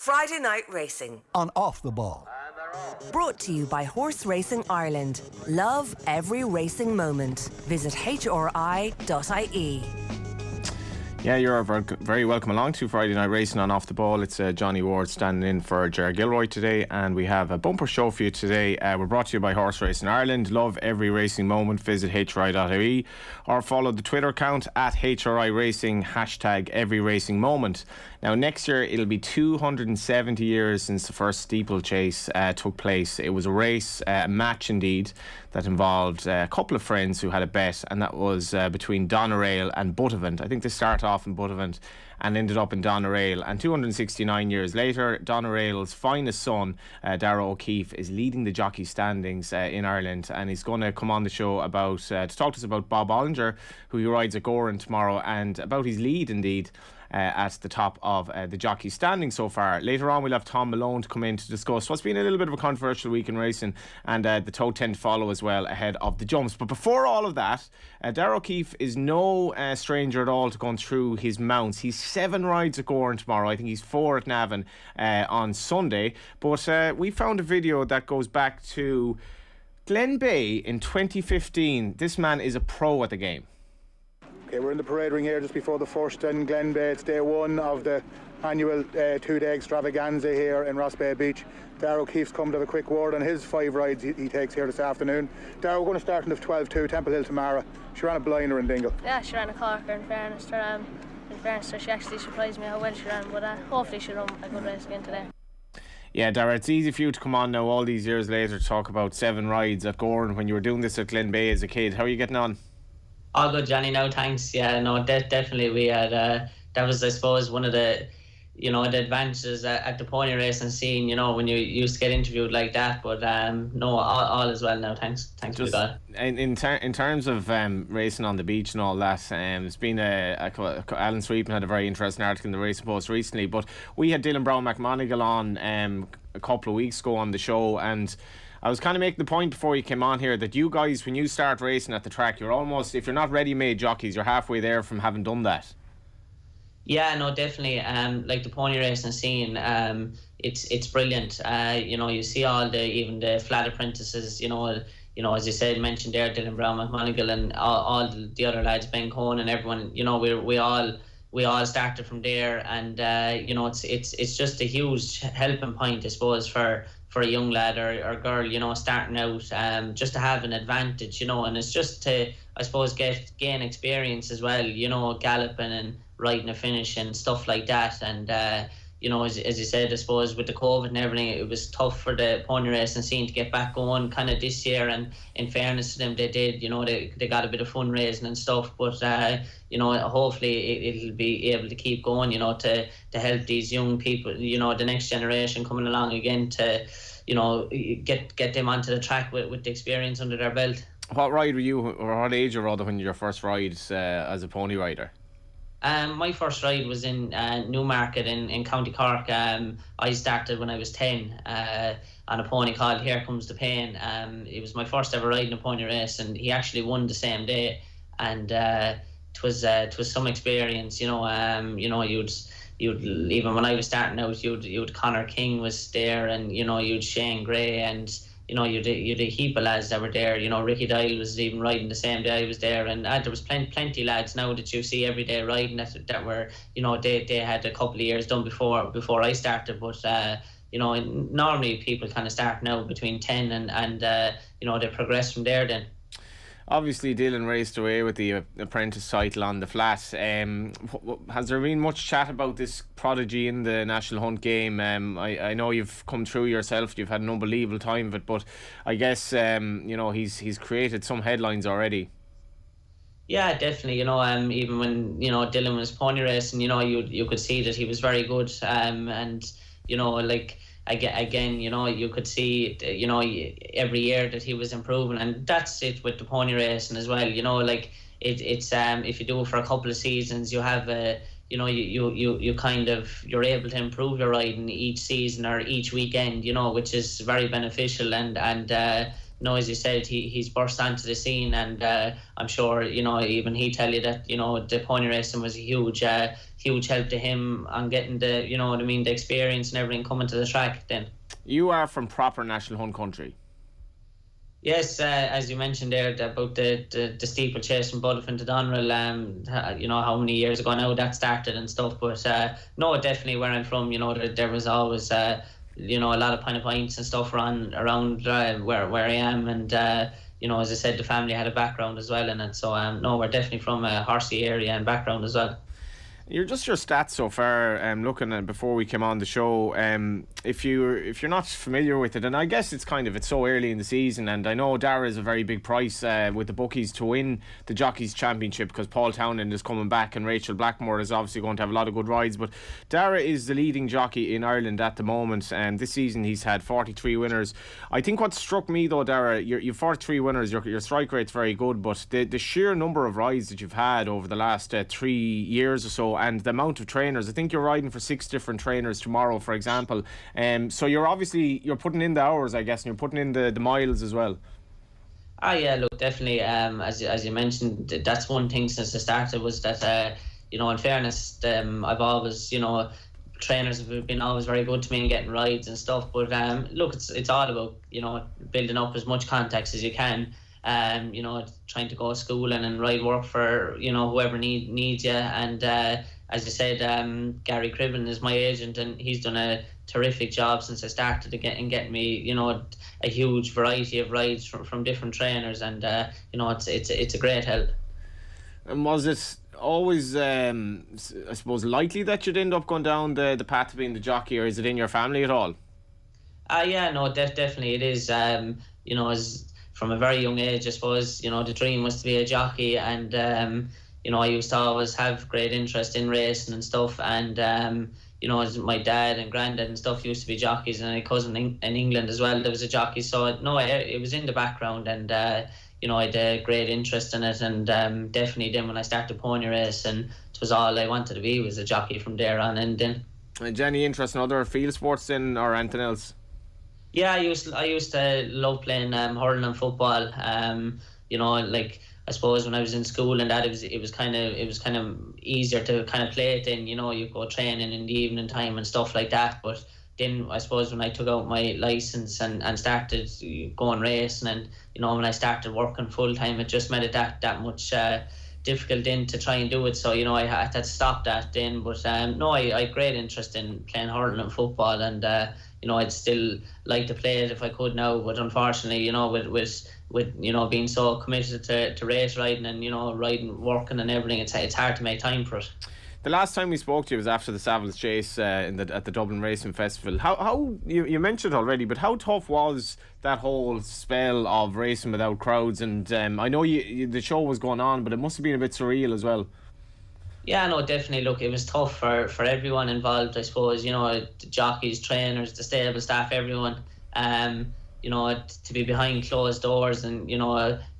Friday Night Racing on Off the Ball. Brought to you by Horse Racing Ireland. Love every racing moment. Visit hri.ie. Yeah, you're very welcome along to Friday Night Racing on Off the Ball. It's Johnny Ward standing in for Ger Gilroy today, and we have a bumper show for you today. We're brought to you by Horse Racing Ireland. Love every racing moment. Visit hri.ie or follow the Twitter account at HRI Racing, hashtag every racing moment. Now, next year it'll be 270 years since the first steeplechase took place. It was a race, a match indeed, that involved a couple of friends who had a bet, and that was between Doneraile and Buttevant. I think they started off in Buttevant and ended up in Doneraile. And 269 years later, Doneraile's finest son, Darragh O'Keeffe, is leading the jockey standings in Ireland, and he's going to come on the show about to talk to us about Bob Bollinger, who he rides at Goran tomorrow, and about his lead indeed at the top of the jockey standing so far. Later on, we'll have Thom Malone to come in to discuss what's been a little bit of a controversial week in racing, and the Tote 10 to follow as well ahead of the jumps. But before all of that, Darragh O'Keeffe is no stranger at all to going through his mounts. He's 7 rides at Goran tomorrow. I think he's 4 at Navan on Sunday. But we found a video that goes back to Glen Bay in 2015. This man is a pro at the game. Okay, we're in the parade ring here just before the first in Glen Bay. It's day 1 of the annual 2-day extravaganza here in Ross Bay Beach. Darragh O'Keeffe's come to have a quick word on his 5 rides he takes here this afternoon. Darragh, we're going to start in the 12-2, Temple Hill Tamara. She ran a Bollinger in Dingle. Yeah, she ran a Cork in fairness to her. So she actually surprised me how well she ran, but hopefully she'll run a good race again today. Yeah, Darragh, it's easy for you to come on now all these years later to talk about 7 rides at Goran when you were doing this at Glen Bay as a kid. How are you getting on? All good, Johnny. No, thanks. Yeah, no, definitely. We had that was, I suppose, one of the, the advantages at the pony racing scene. When you used to get interviewed like that. But no, all is well now. Thanks for that. In terms of racing on the beach and all that, it's been Alan Sweetman had a very interesting article in the Racing Post recently. But we had Dylan Brown McMonigal on a couple of weeks ago on the show, and I was kind of making the point before you came on here that you guys, when you start racing at the track, you're almost, if you're not ready-made jockeys, you're halfway there from having done that. Yeah, no, definitely. Like the pony racing scene, it's brilliant. You see all even the flat apprentices. As you said, mentioned there, Dylan Brown McMonigal and all the other lads, Ben Cohen and everyone. We all started from there, and it's just a huge helping point, I suppose, for a young lad or girl, starting out, just to have an advantage, and it's just to, I suppose, gain experience as well, galloping and riding a finish and stuff like that. And as you said, I suppose with the COVID and everything, it was tough for the pony racing scene to get back going kind of this year, and in fairness to them, they did, they got a bit of fundraising and stuff, but hopefully it'll be able to keep going, to help these young people, the next generation coming along again, to get them onto the track with the experience under their belt. What ride were you, or what age or other when your first ride as a pony rider? My first ride was in Newmarket in County Cork. I started when I was 10 on a pony called Here Comes the Pain. It was my first ever ride in a pony race, and he actually won the same day. And it was some experience, you'd even when I was starting out, you'd Connor King was there, and you'd Shane Gray, and you'd a heap of lads that were there. Ricky Dial was even riding the same day I was there, and there was plenty lads now that you see every day riding that were, they had a couple of years done before I started, but normally people kind of start now between 10 and they progress from there then. Obviously, Dylan raced away with the apprentice title on the flat. Has there been much chat about this prodigy in the National Hunt game? I know you've come through yourself. You've had an unbelievable time of it, but I guess he's created some headlines already. Yeah, definitely. Even when Dylan was pony racing, you could see that he was very good. And again, you could see, every year that he was improving, and that's it with the pony racing as well. It's if you do it for a couple of seasons, you have you kind of, you're able to improve your riding each season or each weekend, which is very beneficial. And as you said, he's burst onto the scene, and I'm sure even he tell you that the pony racing was a huge help to him on getting the, you know what I mean, the experience and everything coming to the track then. You are from proper national hunt country. Yes, as you mentioned there about the steeplechase from Bullifin to Doneraile, you know how many years ago now that started and stuff. But no, definitely where I'm from, you know, there was always you know, a lot of pints and stuff around where I am, and you know, as I said, the family had a background as well in it. So no, we're definitely from a horsey area and background as well. Your stats so far, looking at before we came on the show, if you're not familiar with it, and I guess it's so early in the season, and I know Darragh is a very big price with the bookies to win the Jockeys Championship, because Paul Townend is coming back and Rachel Blackmore is obviously going to have a lot of good rides, but Darragh is the leading jockey in Ireland at the moment, and this season he's had 43 winners. I think what struck me though, Darragh, you've 43 winners, your strike rate's very good, but the sheer number of rides that you've had over the last 3 years or so, and the amount of trainers. I think you're riding for 6 different trainers tomorrow, for example. So you're putting in the hours, I guess, and you're putting in the miles as well. Yeah, look, definitely. As you mentioned, that's one thing since I started was that you know, in fairness, I've always, you know, trainers have been always very good to me in getting rides and stuff. But look, it's all about, you know, building up as much contacts as you can. You know, trying to go to school and ride work for, you know, whoever needs you. And as you said, Gary Criven is my agent, and he's done a terrific job since I started to getting me, you know, a huge variety of rides from different trainers, and you know, it's a great help. And was it always, I suppose, likely that you'd end up going down the path of being the jockey, or is it in your family at all? Yeah, no, definitely it is. You know, as from a very young age, I suppose, you know, the dream was to be a jockey, and you know, I used to always have great interest in racing and stuff, and you know, as my dad and granddad and stuff used to be jockeys, and a cousin in England as well, there was a jockey, so no, it was in the background, and you know, I had a great interest in it, and definitely then when I started pony race, and it was all I wanted to be, was a jockey from there on in then. And any interest in other field sports then, or anything else? Yeah, I used to love playing hurling and football. You know, like, I suppose when I was in school and that, it was kind of easier to kind of play it in. You know, you go training in the evening time and stuff like that. But then I suppose when I took out my license and started going racing, and you know, when I started working full time, it just made it that much difficult then to try and do it. So you know, I had to stop that then. But no, I had great interest in playing hurling and football, and you know, I'd still like to play it if I could now. But unfortunately, you know, with you know, being so committed to race riding and, you know, riding, working and everything, it's hard to make time for it. The last time we spoke to you was after the Savills Chase at the Dublin Racing Festival. How you mentioned it already, but how tough was that whole spell of racing without crowds? And I know the show was going on, but it must have been a bit surreal as well. Yeah, no, definitely. Look, it was tough for everyone involved, I suppose. You know, the jockeys, trainers, the stable staff, everyone. You know, to be behind closed doors, and you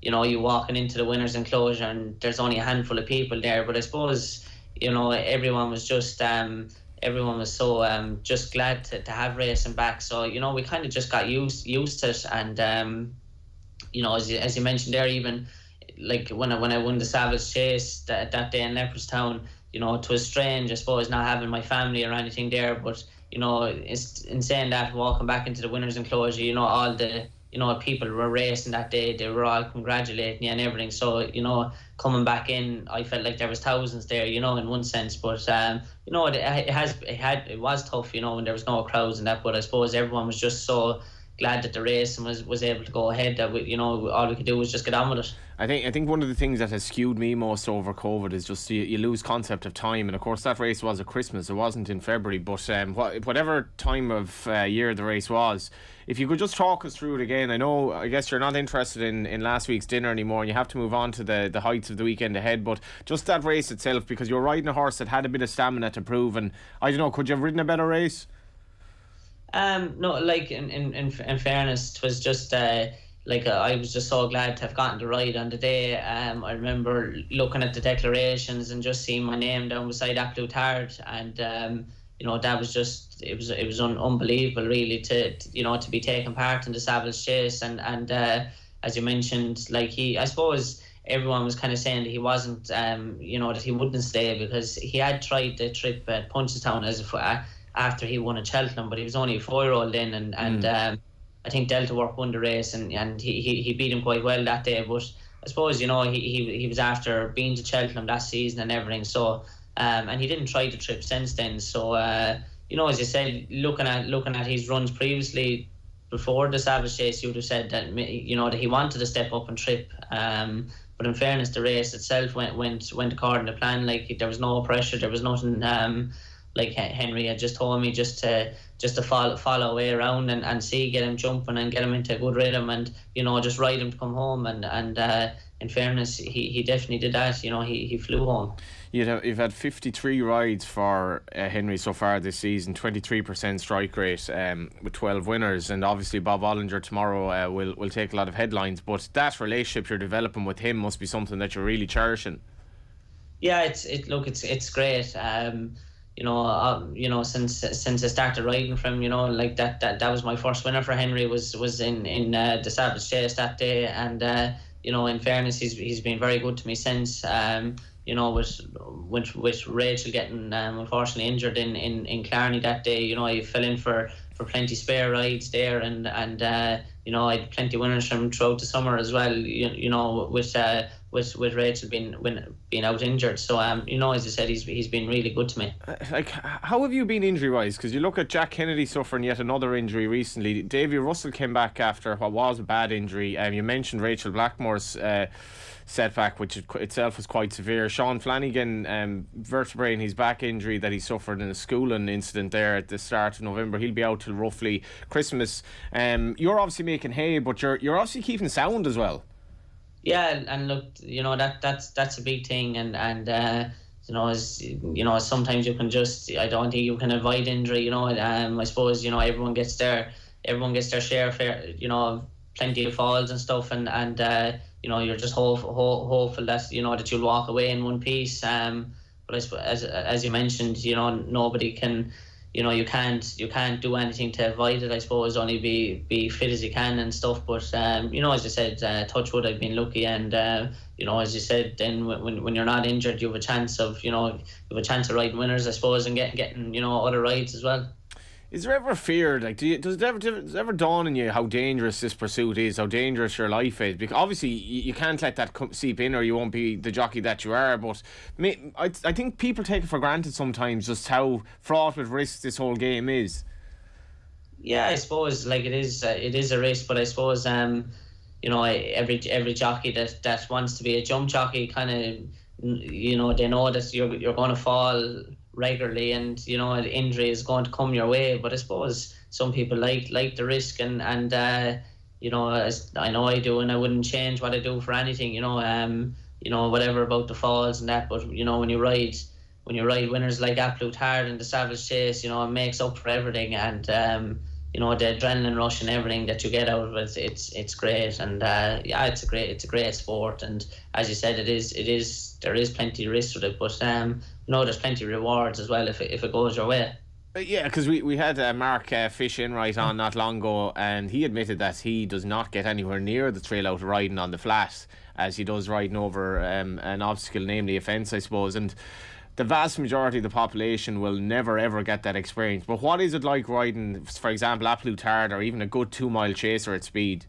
you walking into the winners' enclosure, and there's only a handful of people there. But I suppose, you know, everyone was just everyone was so just glad to have racing back. So you know, we kind of just got used to it, and you know, as you mentioned there, even like when I won the Savills Chase that day in Leopardstown, you know, it was strange, I suppose, not having my family or anything there, but you know, it's in saying that, walking back into the winners' enclosure, you know, all the, you know, people were racing that day, they were all congratulating you and everything. So, you know, coming back in, I felt like there was thousands there, you know, in one sense. But you know, it was tough, you know, when there was no crowds and that. But I suppose everyone was just so glad that the race was able to go ahead, that you know, all we could do was just get on with it. I think one of the things that has skewed me most over COVID is just you lose concept of time, and of course that race was at Christmas, it wasn't in February, but whatever time of year the race was, if you could just talk us through it again. I guess you're not interested in last week's dinner anymore, and you have to move on to the heights of the weekend ahead, but just that race itself, because you're riding a horse that had a bit of stamina to prove, and I don't know, could you have ridden a better race? No, like in fairness, it was just I was just so glad to have gotten to ride on the day. I remember looking at the declarations and just seeing my name down beside Absolute Hard, and you know, that was just, it was unbelievable really to be taking part in the Savills Chase, and as you mentioned, like I suppose everyone was kind of saying that he wasn't, that he wouldn't stay, because he had tried the trip at Punchestown after he won at Cheltenham, but he was only a 4-year-old then, and I think Delta Work won the race, and he beat him quite well that day. But I suppose, he was after being to Cheltenham that season and everything, so and he didn't try the trip since then. So as you said, looking at his runs previously before the Savage Chase, you would have said that that he wanted to step up and trip. But in fairness, the race itself went according to plan. Like, there was no pressure, there was nothing. Like Henry had just told me, just to follow away around and get him jumping and get him into a good rhythm, and just ride him to come home. And in fairness, he definitely did that. He flew home. You've had 53 rides for Henry so far this season, 23% strike rate, with 12 winners, and obviously Bob Bollinger tomorrow will take a lot of headlines. But that relationship you're developing with him must be something that you're really cherishing. Yeah, it's great. Since I started riding for him, like that was my first winner for Henry, was in the Savage Chase that day, and in fairness, he's been very good to me since. With Rachel getting unfortunately injured in Clarny that day, I fell in for plenty spare rides there, and I had plenty of winners from throughout the summer as well. With Rachel being out injured, so as I said, he's been really good to me. How have you been injury wise? Because you look at Jack Kennedy suffering yet another injury recently. Davy Russell came back after what was a bad injury. You mentioned Rachel Blackmore's setback, which itself was quite severe. Sean Flanagan, vertebrae in his back injury that he suffered in a schooling incident there at the start of November. He'll be out till roughly Christmas. You're obviously making hay, but you're obviously keeping sound as well. Yeah, and look, that's a big thing, and sometimes you can I don't think you can avoid injury. I suppose everyone gets their share of plenty of falls and stuff, and you're just hopeful that that you'll walk away in one piece. But I suppose, as you mentioned, nobody can. You can't do anything to avoid it. I suppose only be fit as you can and stuff. But as you said, touch wood, I've been lucky, and as you said, then when you're not injured, you have a chance of riding winners, I suppose, and getting other rides as well. Is there ever a fear, like, does it ever dawn on you how dangerous this pursuit is, how dangerous your life is? Because obviously you can't let that seep in, or you won't be the jockey that you are. But I think people take it for granted sometimes just how fraught with risks this whole game is. Yeah, I suppose it is a risk, but I suppose every jockey that wants to be a jump jockey kind of they know that you're going to fall regularly, and the injury is going to come your way. But I suppose some people like the risk, and as I know I do, and I wouldn't change what I do for anything, whatever about the falls and that. But when you ride winners like Absolute Hard and the Savage Chase, it makes up for everything, and the adrenaline rush and everything that you get out of it, it's great. And it's a great sport, and as you said, there is plenty of risk with it, but there's plenty of rewards as well if it goes your way. Yeah, because we had Mark Fish Enright on not long ago, and he admitted that he does not get anywhere near the thrill out of riding on the flat as he does riding over an obstacle, namely a fence, I suppose. And the vast majority of the population will never ever get that experience. But what is it like riding, for example, Absolute Hard, or even a good 2 mile chaser at speed?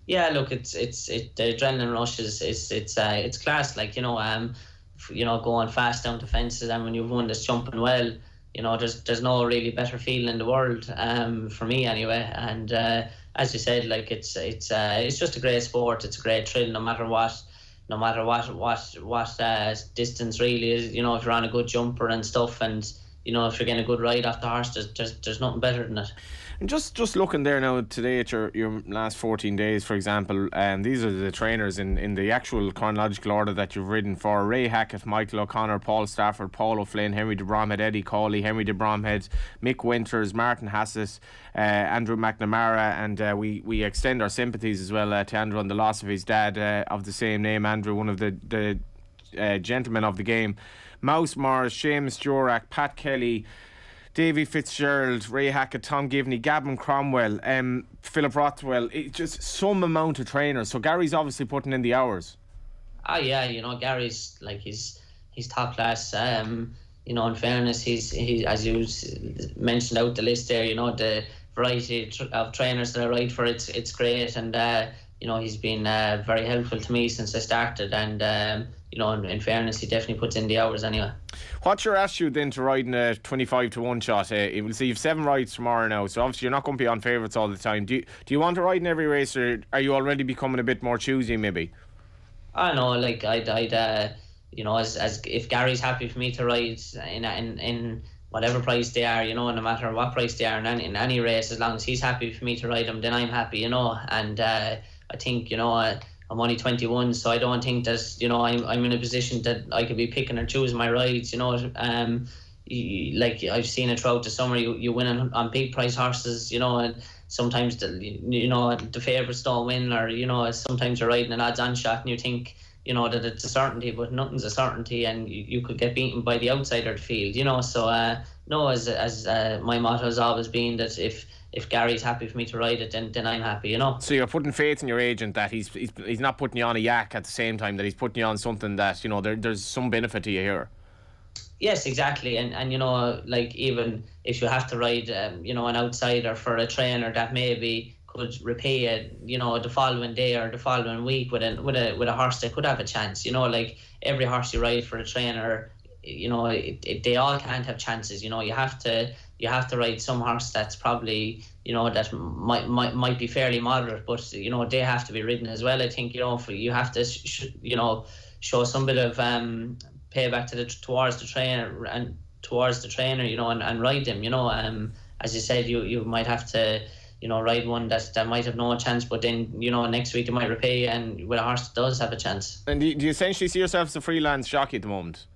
Yeah, look, the adrenaline rush it's class. Like going fast down to fences, and when you've won this jumping well, there's no really better feeling in the world, for me anyway. And as you said, like it's just a great sport. It's a great thrill, no matter what distance really is. If you're on a good jumper and stuff, and if you're getting a good ride off the horse, there's nothing better than it. And just looking there now today at your last 14 days, for example, these are the trainers in the actual chronological order that you've ridden for: Ray Hackett, Michael O'Connor, Paul Stafford, Paul O'Flynn, Henry de Bromhead, Eddie Cawley, Henry de Bromhead, Mick Winters, Martin Hassett, Andrew McNamara, and we extend our sympathies as well to Andrew on the loss of his dad of the same name, Andrew, one of the gentlemen of the game. Mouse Morris, Seamus Jorak, Pat Kelly, Davy Fitzgerald, Ray Hackett, Tom Givney, Gavin Cromwell, Philip Rothwell. It's just some amount of trainers. So Gary's obviously putting in the hours. Yeah, Gary's like he's top class. In fairness, he's as you mentioned out the list there. The variety of trainers that I ride for, it's great, and he's been very helpful to me since I started, and in fairness, he definitely puts in the hours anyway. What's your attitude then to riding a 25 to 1 shot? We'll see you've 7 rides tomorrow now, so obviously you're not going to be on favourites all the time. Do you want to ride in every race, or are you already becoming a bit more choosy maybe? I know, like I'd as if Gary's happy for me to ride in whatever price they are, no matter what price they are in any race, as long as he's happy for me to ride them, then I'm happy, and I think, I'm only 21, so I don't think that, I'm in a position that I could be picking or choosing my rides, like I've seen it throughout the summer, you win on big price horses, and sometimes the favourites don't win, or sometimes you're riding an odds-on shot and you think that it's a certainty, but nothing's a certainty, and you could get beaten by the outsider of the field, so no, as my motto has always been that if Gary's happy for me to ride it, then I'm happy, So you're putting faith in your agent that he's not putting you on a yak at the same time, that he's putting you on something that there's some benefit to you here. Yes, exactly, and like even if you have to ride an outsider for a trainer that maybe could repay you, the following day or the following week with a horse that could have a chance, like every horse you ride for a trainer, they all can't have chances, you have to ride some horse that's probably that might be fairly moderate, but they have to be ridden as well. I think you have to show some bit of payback towards the trainer and ride them, as you said, you might have to ride one that might have no chance, but then next week it might repay, and with a horse that does have a chance. And do you essentially see yourself as a freelance jockey at the moment?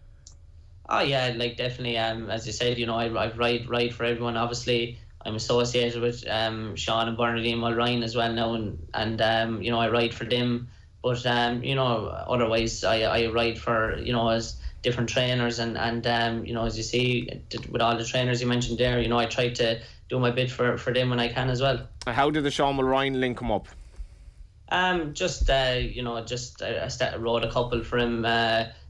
Oh yeah, like definitely. As you said, I ride for everyone. Obviously, I'm associated with Sean and Bernardine Mulryan as well now, and I ride for them. But otherwise I ride for as different trainers, and as you see with all the trainers you mentioned there, I try to do my bit for them when I can as well. How did the Sean Mulryan link come up? I rode a couple for him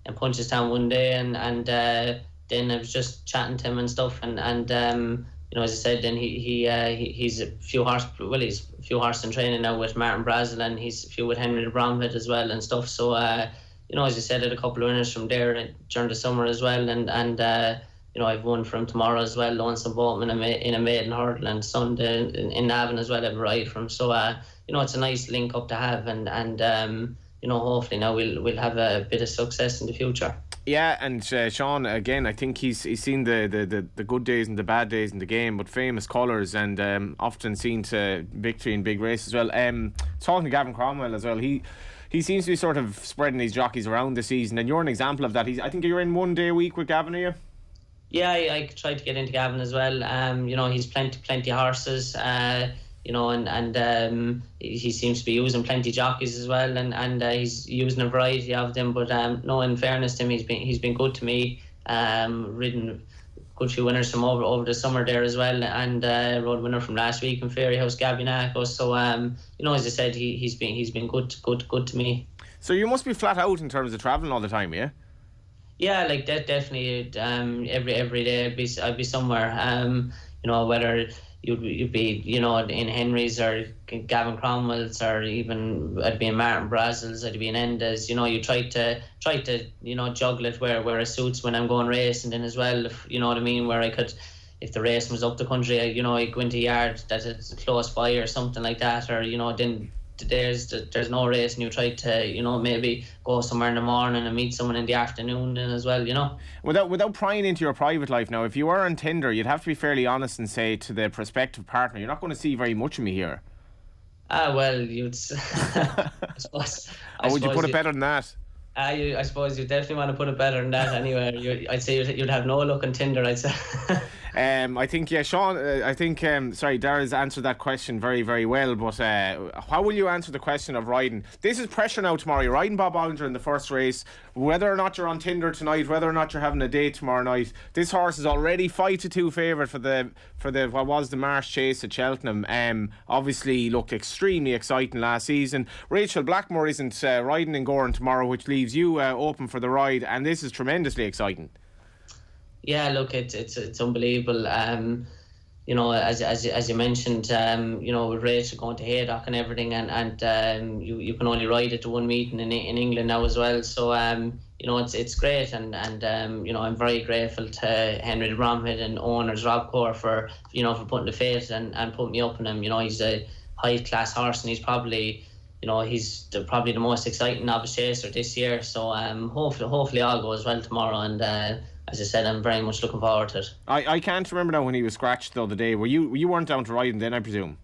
in Punchestown one day, and then I was just chatting to him and stuff, and as I said, then he's a few horse in training now with Martin Brazel, and he's a few with Henry de Bromhead as well and stuff. So as I said, I had a couple of winners from there during the summer as well, and I've won from tomorrow as well, Lonesome Boatman in a maiden hurdle, and Sunday in Navan as well, I've a ride from. So it's a nice link up to have, and hopefully now we'll have a bit of success in the future. Yeah, and Sean, again, I think he's seen the good days and the bad days in the game, but famous colours, and often seen to victory in big races as well. Talking to Gavin Cromwell as well, he seems to be sort of spreading these jockeys around the season, and you're an example of that. I think you're in 1 day a week with Gavin, are you? Yeah, I tried to get into Gavin as well. He's plenty of horses. And he seems to be using plenty of jockeys as well, and he's using a variety of them. But in fairness to him, he's been good to me. Ridden a good few winners from over the summer there as well, and rode a winner from last week in Fairyhouse Gabinaco. So as I said, he's been good to me. So you must be flat out in terms of travelling all the time, yeah? Yeah, like that definitely. Every day I'd be somewhere. Whether you'd be in Henry's or Gavin Cromwell's, or even I'd be in Martin Brazel's, I'd be in Enda's. You try to juggle it where it suits when I'm going racing then as well. If, you know what I mean, where I could, if the race was up the country, I go into a yard that is close by or something like that, or then there's no race, and you try to maybe go somewhere in the morning and meet someone in the afternoon then as well. Without prying into your private life now, if you were on Tinder, you'd have to be fairly honest and say to the prospective partner, you're not going to see very much of me here. Well, you'd I suppose, or would you put it better than that? I suppose you definitely want to put it better than that anyway. I'd say you'd have no luck on Tinder, I'd say. I think, Sean, Darragh's answered that question very, very well, but how will you answer the question of riding? This is pressure now tomorrow. You're riding Bob Bollinger in the first race. Whether or not you're on Tinder tonight, whether or not you're having a date tomorrow night, this horse is already 5-2 favourite for the what was the Marsh Chase at Cheltenham. Obviously looked extremely exciting last season. Rachel Blackmore isn't riding in Goran tomorrow, which leaves leaves you open for the ride, and this is tremendously exciting. Yeah, look, it's unbelievable. You know, as you mentioned, you know, with Rachel going to Haydock and everything, and you can only ride at the one meeting in England now as well. So you know, it's great, and you know, I'm very grateful to Henry de Bromhead and owners Rob Core for putting the faith and putting me up in him. You know, he's a high class horse, and he's probably, you know, he's probably the most exciting novice chaser this year. So hopefully all goes well tomorrow, and as I said, I'm very much looking forward to it. I can't remember now when he was scratched the other day. You weren't down to ride him then, I presume?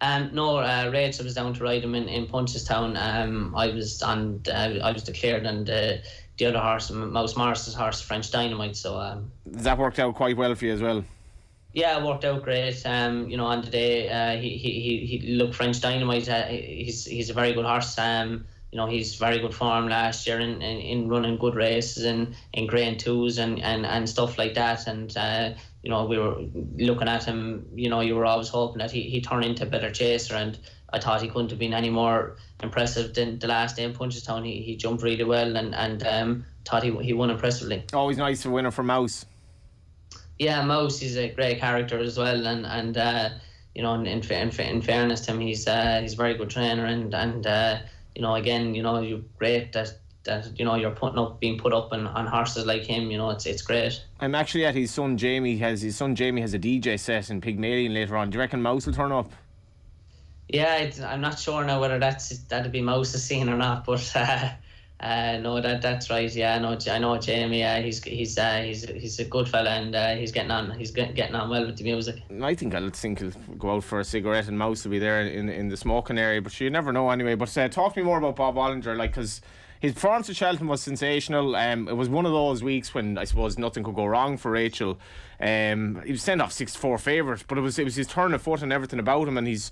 No, Rachel was down to ride him in Punchestown. I was declared, and the other horse, Mouse Morris's horse, French Dynamite. So that worked out quite well for you as well. Yeah, it worked out great. You know, on the day, he looked French Dynamite. He's a very good horse. You know, he's very good form last year in running good races in Grade 2s and stuff like that. And you know, we were looking at him. You know, you were always hoping that he turned into a better chaser, and I thought he couldn't have been any more impressive than the last day in Punchestown. He jumped really well and thought he won impressively. Always nice to win for Mouse. Yeah, Mouse, he's a great character as well, and you know, in fairness to him, he's a very good trainer, and you know, again, you know, you're great that you know, you're being put up on horses like him. You know, it's great. I'm actually at his son Jamie has a DJ set in Pygmalion later on. Do you reckon Mouse will turn up? Yeah, I'm not sure now whether that'd be Mouse's scene or not, but no, that's right. Yeah, I know Jamie. He's a good fella, and he's getting on well with the music. I think he'll go out for a cigarette, and Mouse will be there in the smoking area. But you never know anyway. But talk to me more about Bob Bollinger, like, because his performance at Cheltenham was sensational. It was one of those weeks when I suppose nothing could go wrong for Rachel. He was sent off 6-4 favourite, but it was his turn of foot and everything about him, and he's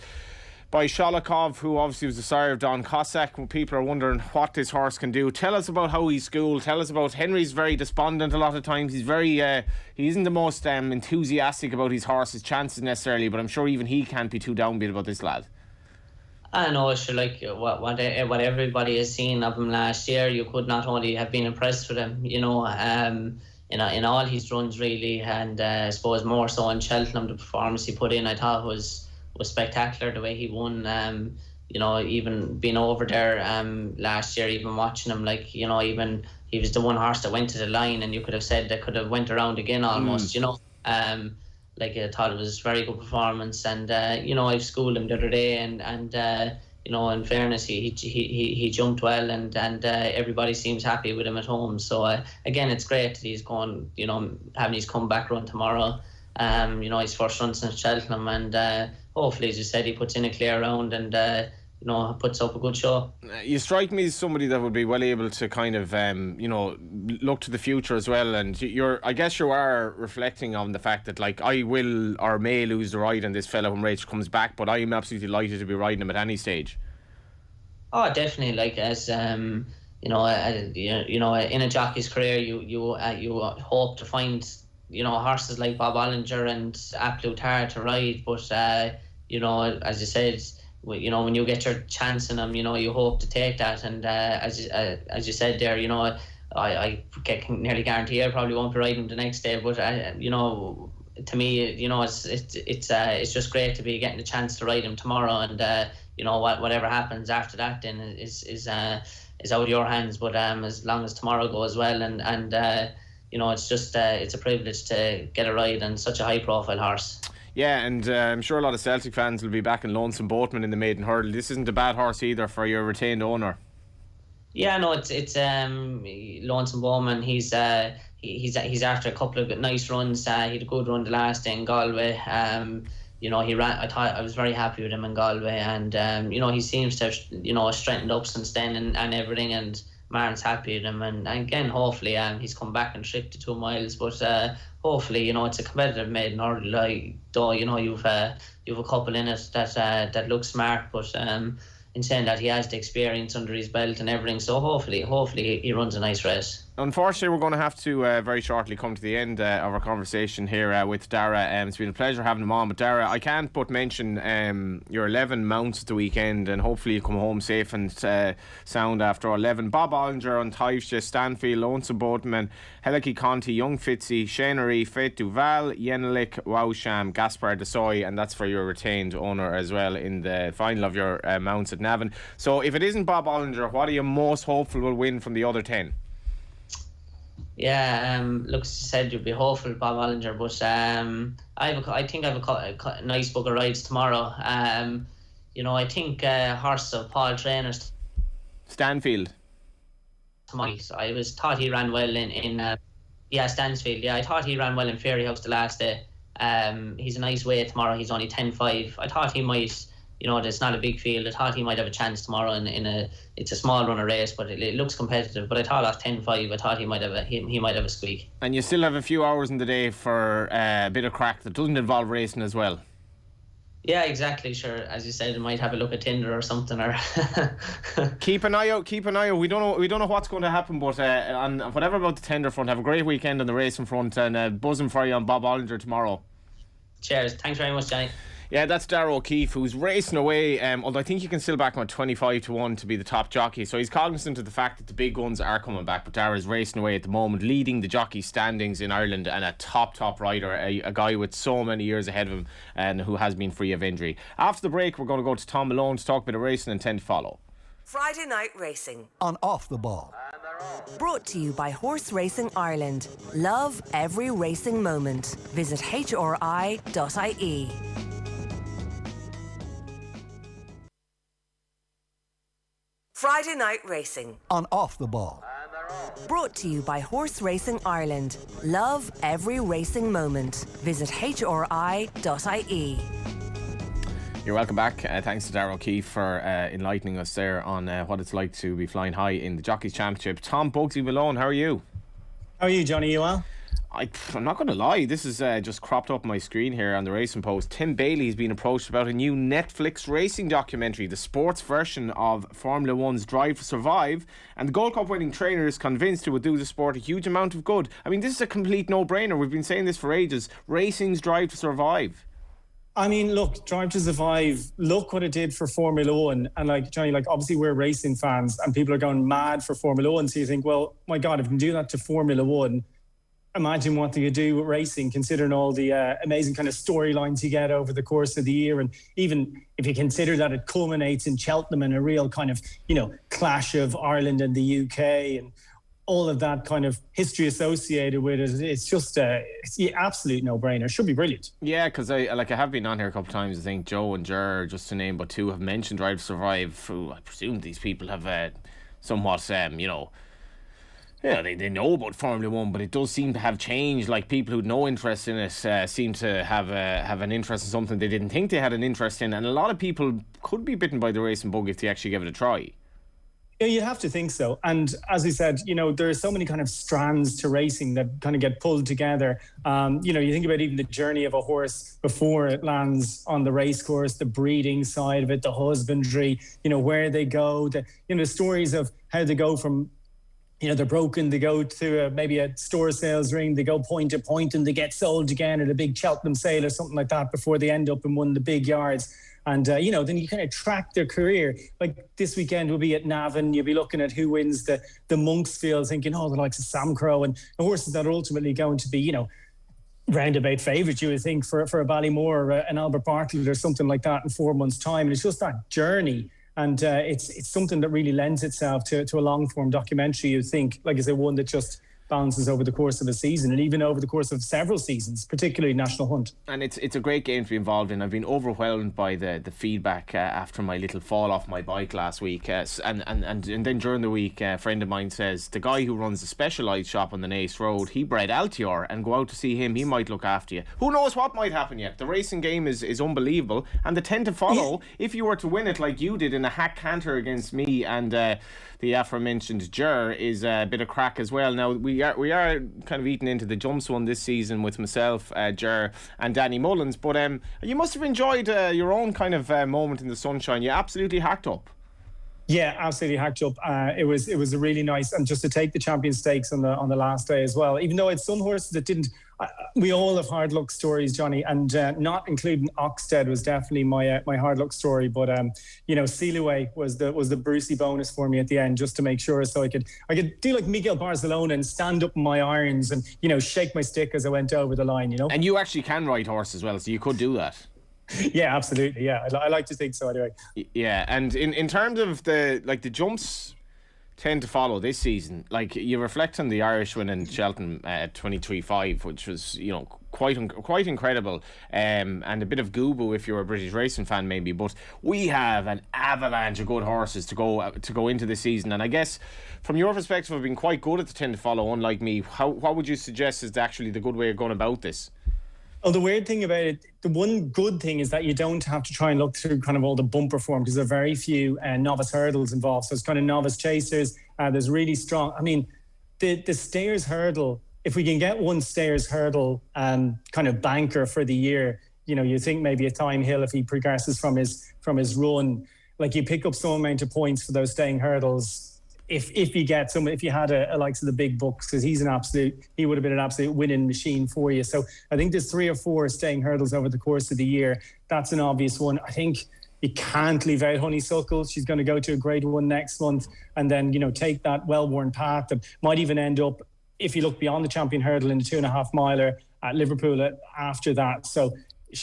by Sholokov, who obviously was the sire of Don Cossack. People are wondering what this horse can do. Tell us about how he's schooled. Tell us about Henry's very despondent a lot of times. He's very he isn't the most enthusiastic about his horse's chances necessarily, but I'm sure even he can't be too downbeat about this lad. I know, sure, like what everybody has seen of him last year, you could not only have been impressed with him, you know, in all his runs really, and I suppose more so in Cheltenham, the performance he put in, I thought was spectacular. The way he won, you know, even being over there last year, even watching him, like, you know, even he was the one horse that went to the line, and you could have said that could have went around again almost, you know. Like, I thought it was a very good performance, and you know, I've schooled him the other day, and you know, in fairness, he jumped well, and everybody seems happy with him at home. So again, it's great that he's going, you know, having his comeback run tomorrow. You know, his first run since Cheltenham, and hopefully, as you said, he puts in a clear round and you know, puts up a good show. You strike me as somebody that would be well able to kind of you know, look to the future as well, and I guess you are reflecting on the fact that, like, I will or may lose the ride on this fella when Rachel comes back, but I am absolutely delighted to be riding him at any stage. Oh, definitely. Like, as you know, you know, in a jockey's career, you hope to find, you know, horses like Bob Bollinger and absolute hard to ride, but you know, as you said, you know, when you get your chance in them, you know, you hope to take that, and as you said there, you know, I can nearly guarantee I probably won't be riding the next day, but you know, to me, you know, it's just great to be getting the chance to ride him tomorrow, and you know, whatever happens after that then is out of your hands, but as long as tomorrow goes well, and you know, it's just it's a privilege to get a ride on such a high profile horse. Yeah, and I'm sure a lot of Celtic fans will be back in Lonesome Boatman in the maiden hurdle. This isn't a bad horse either for your retained owner. Yeah, no, it's Lonesome Boardman. He's after a couple of nice runs. He had a good run the last day in Galway. You know, he ran. I was very happy with him in Galway, and you know, he seems to have, you know, strengthened up since then and everything, and Maren's happy with him, and again, hopefully he's come back and tripped to 2 miles, but hopefully, you know, it's a competitive maiden hurdle, like, though, you know, you've a couple in it that look smart, but in saying that, he has the experience under his belt and everything, so hopefully he runs a nice race. Unfortunately, we're going to have to very shortly come to the end of our conversation here with Darragh. It's been a pleasure having him on. But Darragh, I can't but mention your 11 mounts at the weekend, and hopefully you come home safe and sound after 11. Bob Bollinger on Taoiseach, Stanfield, Lonesome Boatman, Heliki Conti, Young Fitzy, Shanery, Faith Duval, Yenelik, Wowsham, Gaspar Desoy, and that's for your retained owner as well in the final of your mounts at Navan. So if it isn't Bob Bollinger, what are you most hopeful will win from the other 10? Yeah, look, said you'd be hopeful, Bob Bollinger, but I think I have a nice book of rides tomorrow. I think horse of Paul Trainer's Stanfield. I thought he ran well in Stansfield. Yeah, I thought he ran well in Fairy House the last day. He's a nice way tomorrow. He's only 10.5. I thought he might. It's not a big field. I thought he might have a chance tomorrow it's a small runner race, but it looks competitive. But I thought at 10.5, I thought he might have a squeak. And you still have a few hours in the day for a bit of crack that doesn't involve racing as well. Yeah, exactly. Sure, as you said, you might have a look at Tinder or something. Or keep an eye out. We don't know what's going to happen, but on whatever about the tender front, have a great weekend on the racing front, and buzzing for you on Bob Bollinger tomorrow. Cheers. Thanks very much, Johnny. Yeah, that's Darragh O'Keeffe, who's racing away, although I think you can still back him at 25-1 to be the top jockey. So he's cognizant of the fact that the big guns are coming back, but Darragh's racing away at the moment, leading the jockey standings in Ireland, and a top rider, a guy with so many years ahead of him and who has been free of injury. After the break, we're going to go to Thom Malone to talk a bit of racing and 10 to follow. Friday Night Racing on Off the Ball. Brought to you by Horse Racing Ireland. Love every racing moment. Visit hri.ie. Friday Night Racing on Off the Ball. Brought to you by Horse Racing Ireland. Love every racing moment. Visit hri.ie. You're welcome back. Thanks to Darragh O'Keeffe for enlightening us there on what it's like to be flying high in the Jockeys Championship. Thom Bugsy Malone, how are you? How are you, Johnny? You well? I'm not going to lie, this is just cropped up on my screen here on the Racing Post. Tim Bailey's been approached about a new Netflix racing documentary, the sports version of Formula One's Drive to Survive, and the Gold Cup winning trainer is convinced it would do the sport a huge amount of good. I mean, this is a complete no-brainer. We've been saying this for ages. Racing's Drive to Survive. I mean, look, Drive to Survive, look what it did for Formula One. And Johnny, obviously we're racing fans and people are going mad for Formula One. So you think, well, my God, if you can do that to Formula One, imagine what you do with racing, considering all the amazing kind of storylines you get over the course of the year. And even if you consider that it culminates in Cheltenham and a real kind of, clash of Ireland and the UK and all of that kind of history associated with it, it's just it's the absolute no-brainer. It should be brilliant. Yeah, because I have been on here a couple of times. I think Joe and Ger, just to name but two, have mentioned Drive to Survive. I presume these people have somewhat, yeah, they know about Formula One, but it does seem to have changed. Like, people who'd no interest in it seem to have an interest in something they didn't think they had an interest in, and a lot of people could be bitten by the racing bug if they actually give it a try. Yeah, you have to think so. And as we said, there are so many kind of strands to racing that kind of get pulled together. You think about even the journey of a horse before it lands on the race course, the breeding side of it, the husbandry, where they go, the stories of how they go from, they're broken, they go to maybe a store sales ring, they go point to point and they get sold again at a big Cheltenham sale or something like that before they end up in one of the big yards. And, then you kind of track their career. Like this weekend we'll be at Navan, you'll be looking at who wins the Monksfield, thinking, the likes of Sam Crow and the horses that are ultimately going to be, roundabout favourites, you would think, for a Ballymore or an Albert Bartlett or something like that in 4 months' time. And it's just that journey. And it's something that really lends itself to a long-form documentary, you'd think, like I said, one that just balances over the course of a season and even over the course of several seasons, particularly National Hunt. And it's a great game to be involved in. I've been overwhelmed by the feedback after my little fall off my bike last week, and then during the week a friend of mine says the guy who runs the Specialised shop on the Naas Road, he bred Altior, and go out to see him, he might look after you. Who knows what might happen yet? The racing game is unbelievable, and the 10 to follow, if you were to win it like you did in a hack canter against me and the aforementioned Ger, is a bit of crack as well. Now we are kind of eating into the jumps one this season with myself, Ger and Danny Mullins, but you must have enjoyed your own kind of moment in the sunshine. You absolutely hacked up. Yeah, absolutely hacked up. It was a really nice, and just to take the Champion Stakes on the last day as well. Even though it's some horses that didn't, we all have hard luck stories, Johnny, and not including Oxted was definitely my hard luck story. But Sealiway was the Brucey bonus for me at the end, just to make sure, so I could do like Miguel Barcelona and stand up in my irons and shake my stick as I went over the line. And you actually can ride horse as well, so you could do that. Yeah, absolutely. Yeah, I like to think so anyway. Yeah, and in terms of the jumps tend to follow this season. Like, you reflect on the Irish win in Cheltenham at 23.5, which was quite incredible, and a bit of goo-boo if you're a British racing fan maybe. But we have an avalanche of good horses to go into the season, and I guess from your perspective, I've been quite good at the tend to follow. Unlike me, what would you suggest is actually the good way of going about this? Oh, the weird thing about it, the one good thing is that you don't have to try and look through kind of all the bumper form, because there are very few novice hurdles involved. So it's kind of novice chasers. There's really strong. I mean, the Stayers hurdle, if we can get one Stayers hurdle kind of banker for the year, you think maybe a Time Hill, if he progresses from his run, like you pick up some amount of points for those staying hurdles. If you get some, if you had a likes of the big books, because he would have been an absolute winning machine for you. So I think there's 3 or 4 staying hurdles over the course of the year. That's an obvious one. I think you can't leave out Honeysuckle. She's going to go to a grade 1 next month, and then take that well-worn path that might even end up, if you look beyond the Champion hurdle, in the 2.5 miler at Liverpool after that. So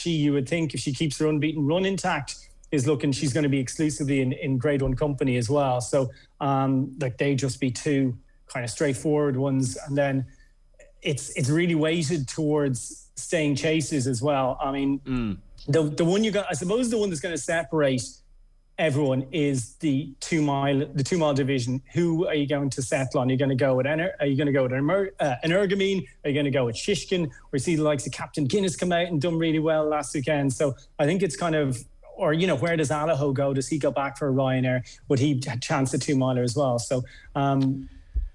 you would think, if she keeps her unbeaten run intact, she's going to be exclusively in grade 1 company as well. So they just be 2 kind of straightforward ones, and then it's really weighted towards staying chases as well. I mean, the one I suppose the one that's going to separate everyone is the 2 mile division. Who are you going to settle on? Are you going to go with Energamine? Are you going to go with Shishkin? We see the likes of Captain Guinness come out and done really well last weekend. So I think it's kind of, or where does Alaho go? Does he go back for a Ryanair? Would he chance a 2 miler as well? So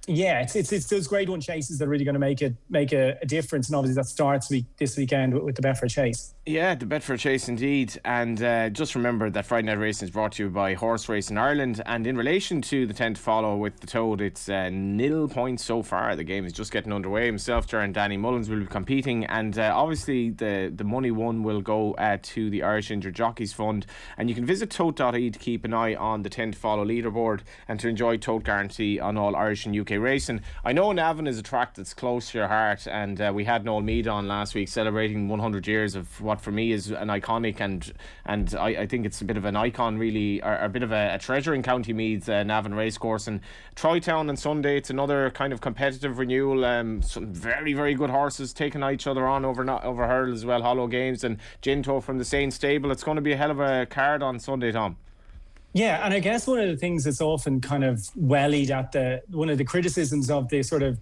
it's those grade 1 chases that are really going to make a difference, and obviously that starts this weekend with the Betfred Chase. Yeah, the Betfred Chase indeed. And just remember that Friday Night Racing is brought to you by Horse Racing Ireland. And in relation to the 10 to follow with the Toad, it's 0 points so far. The game is just getting underway. Himself, Darragh, and Danny Mullins will be competing, and obviously the money won will go to the Irish Injured Jockeys Fund. And you can visit toad.ie to keep an eye on the 10 to follow leaderboard and to enjoy Toad Guarantee on all Irish and UK racing. I know Navan is a track that's close to your heart, and we had Noel Mead on last week celebrating 100 years of what for me is an iconic and I think it's a bit of an icon, really, or a bit of a treasure in County Meath's Navan Racecourse. And Troytown on Sunday, it's another kind of competitive renewal. Some very, very good horses taking each other on over hurdle as well. Hollow Games and Ginto from the same stable. It's going to be a hell of a card on Sunday, Tom. Yeah, and I guess one of the things that's often kind of wellied at one of the criticisms of the sort of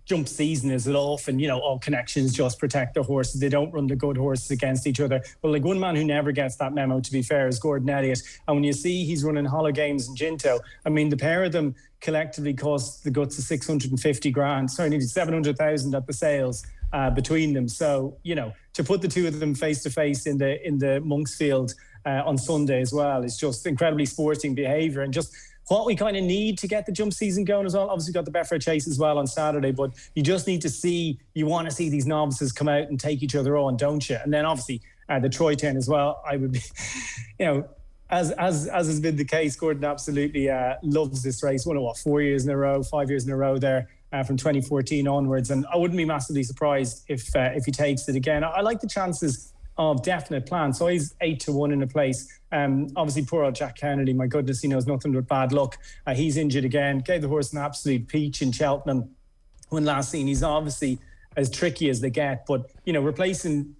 jump season is that often, all connections just protect the horses. They don't run the good horses against each other. Well, like, one man who never gets that memo, to be fair, is Gordon Elliott. And when you see he's running Hollow Games and Ginto, I mean, the pair of them collectively cost the guts of 650 grand. Sorry, nearly 700,000 at the sales between them. So, to put the two of them face to face in the Monksfield on Sunday as well is just incredibly sporting behaviour, and just what we kind of need to get the jump season going as well. Obviously got the Betfred Chase as well on Saturday, but you just need to you want to see these novices come out and take each other on, don't you? And then obviously the Troy 10 as well. I would be, as has been the case, Gordon absolutely loves this race. 5 years in a row there from 2014 onwards, and I wouldn't be massively surprised if he takes it again. I like the chances of Definite Plan. So he's 8-1 in a place. Obviously, poor old Jack Kennedy, my goodness, he knows nothing but bad luck. He's injured again. Gave the horse an absolute peach in Cheltenham when last seen. He's obviously as tricky as they get, but replacing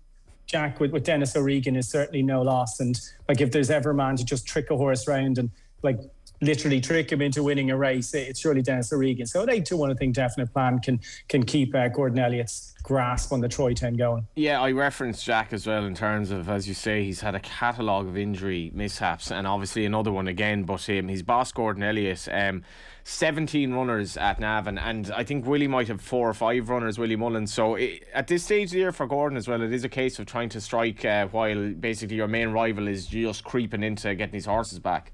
Jack with Dennis O'Regan is certainly no loss. And like, if there's ever a man to just trick a horse round and like literally trick him into winning a race, it's surely Dennis O'Regan. So at 8-1, I think Definite Plan can keep Gordon Elliott's grasp on the Troy 10 going. Yeah, I referenced Jack as well in terms of, as you say, he's had a catalogue of injury mishaps, and obviously another one again, but his boss Gordon Elliott, 17 runners at Navan, and I think Willie might have 4 or 5 runners, Willie Mullins. So at this stage of the year for Gordon as well, it is a case of trying to strike while basically your main rival is just creeping into getting his horses back.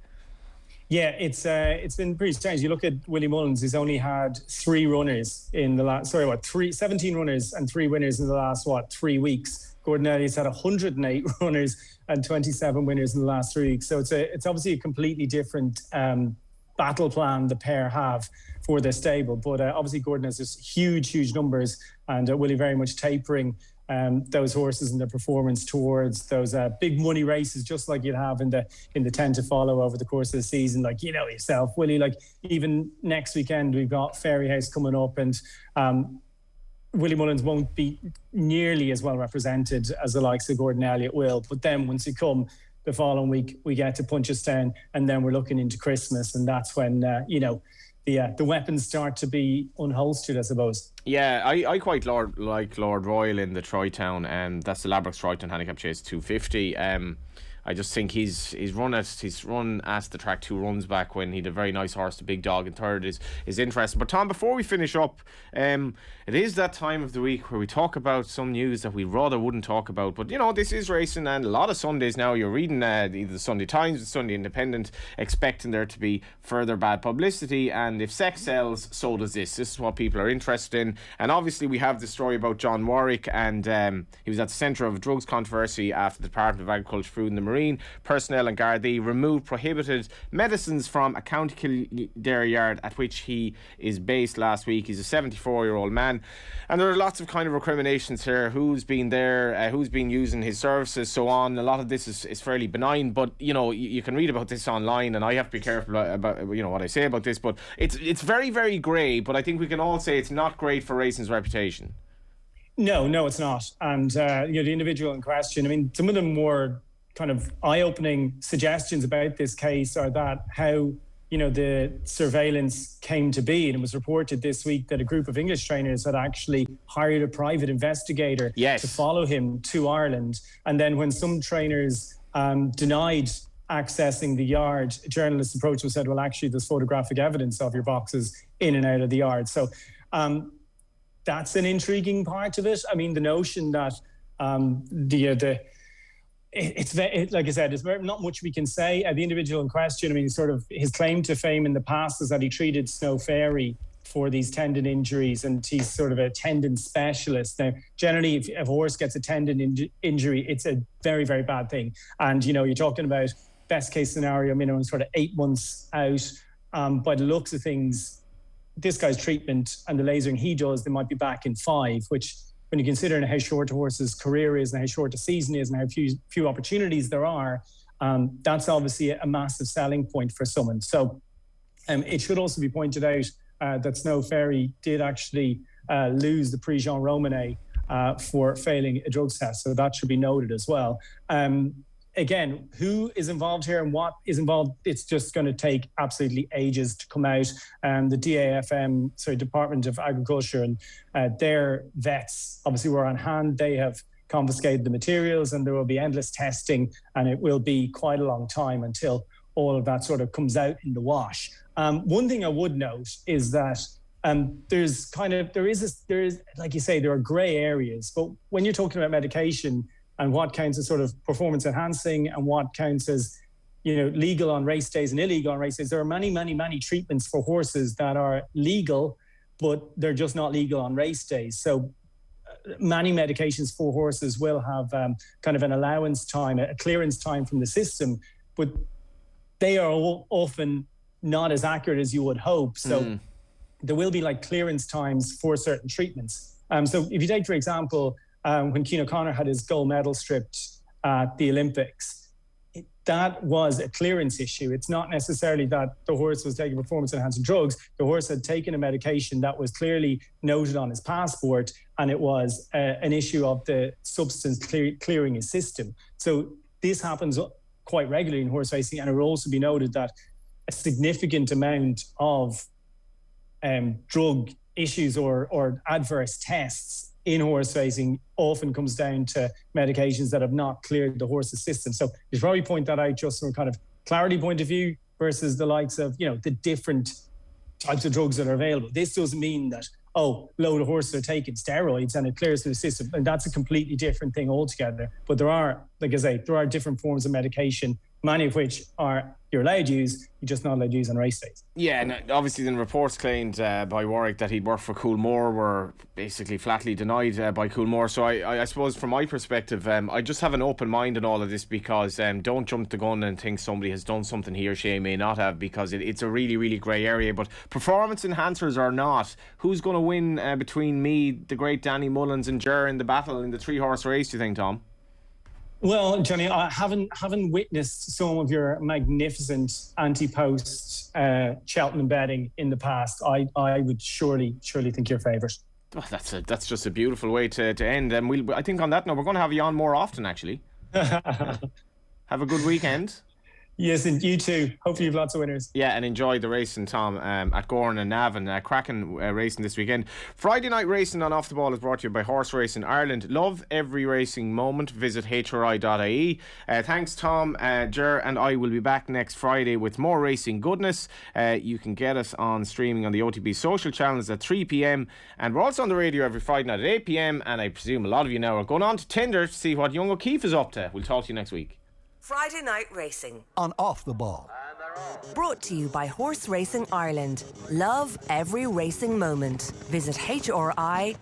Yeah, it's been pretty strange. You look at Willie Mullins, he's only had 3 runners in the last, 17 runners and 3 winners in the last, 3 weeks. Gordon Elliott's had 108 runners and 27 winners in the last 3 weeks. So it's obviously a completely different battle plan the pair have for their stable. But obviously Gordon has just huge numbers, and Willie very much tapering those horses and their performance towards those big money races, just like you'd have in the 10 to follow over the course of the season. Like, you know yourself, Willie, like even next weekend we've got Fairyhouse coming up, and Willie Mullins won't be nearly as well represented as the likes of Gordon Elliott will. But then once you come the following week, we get to Punchestown, and then we're looking into Christmas, and that's when the weapons start to be unholstered, I suppose. Yeah, I quite like Lord Royal in the Troytown, and that's the Ladbrokes Troytown Handicap Chase 250. I just think he's run at the track 2 runs back when he had a very nice horse. The Big Dog in third is interesting. But Tom, before we finish up, it is that time of the week where we talk about some news that we rather wouldn't talk about. But you know, this is racing, and a lot of Sundays now you're reading either the Sunday Times or the Sunday Independent, expecting there to be further bad publicity. And if sex sells, so does this. This is what people are interested in. And obviously we have the story about John Warwick, and he was at the centre of a drugs controversy after the Department of Agriculture, Food and the Marine personnel and Gardaí removed prohibited medicines from a County Kildare yard at which he is based last week. He's a 74-year-old man, and there are lots of kind of recriminations here. Who's been there, who's been using his services, so on. A lot of this is fairly benign, but you know, you can read about this online, and I have to be careful about what I say about this, but it's very, very grey. But I think we can all say it's not great for racing's reputation. No, it's not. And the individual in question, I mean, some of them more kind of eye-opening suggestions about this case are that how the surveillance came to be. And it was reported this week that a group of English trainers had actually hired a private investigator to follow him to Ireland. And then when some trainers denied accessing the yard, journalists approached and said, well, actually, there's photographic evidence of your boxes in and out of the yard. So that's an intriguing part of it. I mean, the notion that it's like I said, there's not much we can say. The individual in question, I mean, sort of his claim to fame in the past is that he treated Snow Fairy for these tendon injuries, and he's sort of a tendon specialist. Now, generally, if a horse gets a tendon injury, it's a very, very bad thing. And, you're talking about best case scenario, sort of 8 months out. By the looks of things, this guy's treatment and the lasering he does, they might be back in 5, which, when you consider how short a horse's career is and how short a season is and how few opportunities there are, that's obviously a massive selling point for someone. So it should also be pointed out that Snow Fairy did actually lose the Prix Jean Romanet for failing a drugs test. So that should be noted as well. Again, who is involved here and what is involved, it's just going to take absolutely ages to come out. The Department of Agriculture, and their vets obviously were on hand. They have confiscated the materials, and there will be endless testing, and it will be quite a long time until all of that sort of comes out in the wash. One thing I would note is that there is, like you say, there are grey areas, but when you're talking about medication and what counts as sort of performance enhancing and what counts as, legal on race days and illegal on race days, there are many treatments for horses that are legal, but they're just not legal on race days. So many medications for horses will have kind of an allowance time, a clearance time from the system, but they are often not as accurate as you would hope. So there will be like clearance times for certain treatments. So if you take, for example, when Cian O'Connor had his gold medal stripped at the Olympics, that was a clearance issue. It's not necessarily that the horse was taking performance-enhancing drugs. The horse had taken a medication that was clearly noted on his passport, and it was an issue of the substance clearing his system. So this happens quite regularly in horse racing, and it will also be noted that a significant amount of drug issues or adverse tests in horse racing often comes down to medications that have not cleared the horse's system. So you should probably point that out just from a kind of clarity point of view versus the likes of, the different types of drugs that are available. This doesn't mean that, load of horses are taking steroids and it clears through the system. And that's a completely different thing altogether. But there are, like I say, there are different forms of medication many of which you're allowed to use, you're just not allowed to use on race days. Yeah, and obviously then reports claimed by Warwick that he'd worked for Coolmore were basically flatly denied by Coolmore. So I suppose from my perspective, I just have an open mind in all of this, because don't jump the gun and think somebody has done something he or she may not have, because it's a really, really grey area. But performance enhancers or not, who's going to win between me, the great Danny Mullins, and Ger in the battle in the 3-horse race, do you think, Tom? Well, Johnny, I haven't witnessed some of your magnificent anti-post Cheltenham betting in the past. I would surely think you're favourite. Oh, that's just a beautiful way to end. And I think on that note, we're going to have you on more often, actually. Have a good weekend. Yes, and you too. Hopefully you have lots of winners. Yeah, and enjoy the racing, Tom, at Gorn and Navan. Cracking racing this weekend. Friday night racing on Off the Ball is brought to you by Horse Racing Ireland. Love every racing moment. Visit hri.ie. Thanks, Tom. Ger and I will be back next Friday with more racing goodness. You can get us on streaming on the OTB social channels at 3 p.m. And we're also on the radio every Friday night at 8 p.m. And I presume a lot of you now are going on to Tinder to see what young O'Keeffe is up to. We'll talk to you next week. Friday Night Racing On Off the Ball. brought to you by Horse Racing Ireland. Love every racing moment. Visit hri.ie.